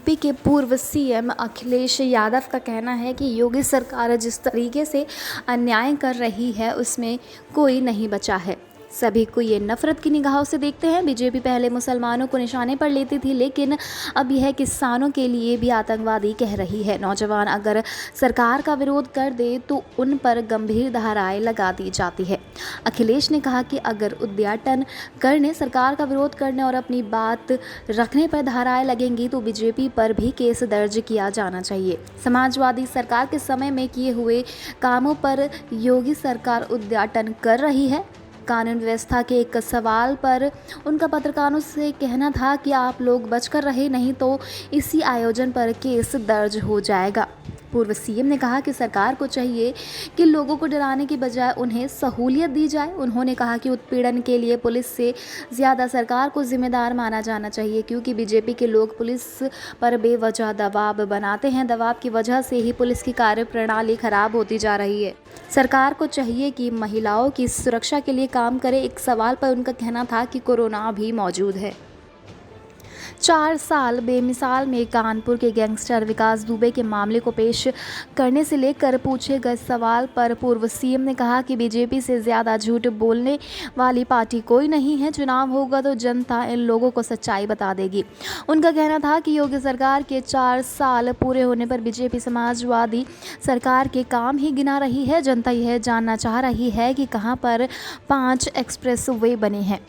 UP के पूर्व CM Akhilesh Yadav का कहना है कि योगी सरकार जिस तरीके से अन्याय कर रही है उसमें कोई नहीं बचा है। सभी को ये नफरत की निगाहों से देखते हैं। बीजेपी पहले मुसलमानों को निशाने पर लेती थी, लेकिन अब यह किसानों के लिए भी आतंकवादी कह रही है। नौजवान अगर सरकार का विरोध कर दे तो उन पर गंभीर धाराएं लगा दी जाती है। अखिलेश ने कहा कि अगर उद्घाटन करने, सरकार का विरोध करने और अपनी बात रखने पर धाराएं लगेंगी तो बीजेपी पर भी केस दर्ज किया जाना चाहिए। समाजवादी सरकार के समय में किए हुए कामों पर योगी सरकार उद्घाटन कर रही है। कानून व्यवस्था के एक सवाल पर उनका पत्रकारों से कहना था कि आप लोग बचकर रहे, नहीं तो इसी आयोजन पर केस दर्ज हो जाएगा। पूर्व सीएम ने कहा कि सरकार को चाहिए कि लोगों को डराने की बजाय उन्हें सहूलियत दी जाए। उन्होंने कहा कि उत्पीड़न के लिए पुलिस से ज़्यादा सरकार को जिम्मेदार माना जाना चाहिए, क्योंकि बीजेपी के लोग पुलिस पर बेवजह दबाव बनाते हैं। दबाव की वजह से ही पुलिस की कार्यप्रणाली खराब होती जा रही है। सरकार को चाहिए कि महिलाओं की सुरक्षा के लिए काम करे। एक सवाल पर उनका कहना था कि कोरोना भी मौजूद है। 4 साल बेमिसाल में कानपुर के गैंगस्टर विकास दुबे के मामले को पेश करने से लेकर पूछे गए सवाल पर पूर्व सीएम ने कहा कि बीजेपी से ज़्यादा झूठ बोलने वाली पार्टी कोई नहीं है। चुनाव होगा तो जनता इन लोगों को सच्चाई बता देगी। उनका कहना था कि योगी सरकार के 4 साल पूरे होने पर बीजेपी समाजवादी सरकार के काम ही गिना रही है। जनता यह जानना चाह रही है कि कहां पर 5 एक्सप्रेस वे बने हैं।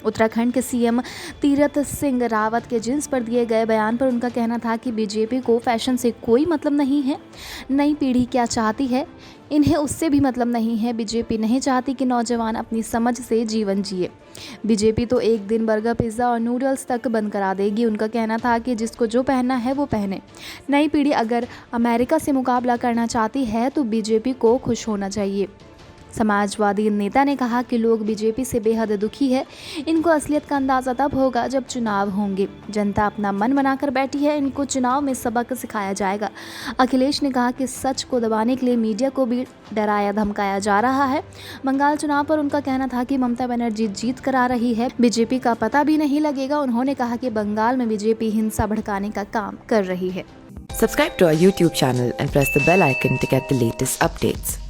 उत्तराखंड के सीएम तीरथ सिंह रावत के जिन्स पर दिए गए बयान पर उनका कहना था कि बीजेपी को फैशन से कोई मतलब नहीं है। नई पीढ़ी क्या चाहती है, इन्हें उससे भी मतलब नहीं है। बीजेपी नहीं चाहती कि नौजवान अपनी समझ से जीवन जिए। बीजेपी तो एक दिन बर्गर, पिज़्ज़ा और नूडल्स तक बंद करा देगी। उनका कहना था कि जिसको जो पहनना है वो पहने। नई पीढ़ी अगर अमेरिका से मुकाबला करना चाहती है तो बीजेपी को खुश होना चाहिए। समाजवादी नेता ने कहा कि लोग बीजेपी से बेहद दुखी है। इनको असलियत का अंदाज़ा तब होगा जब चुनाव होंगे। जनता अपना मन बनाकर बैठी है, इनको चुनाव में सबक सिखाया जाएगा। अखिलेश ने कहा कि सच को दबाने के लिए मीडिया को भी डराया धमकाया जा रहा है। बंगाल चुनाव पर उनका कहना था कि ममता बनर्जी जीत कर आ रही है, बीजेपी का पता भी नहीं लगेगा। उन्होंने कहा कि बंगाल में बीजेपी हिंसा भड़काने का काम कर रही है। Subscribe to our YouTube channel and press the bell icon to get the latest updates.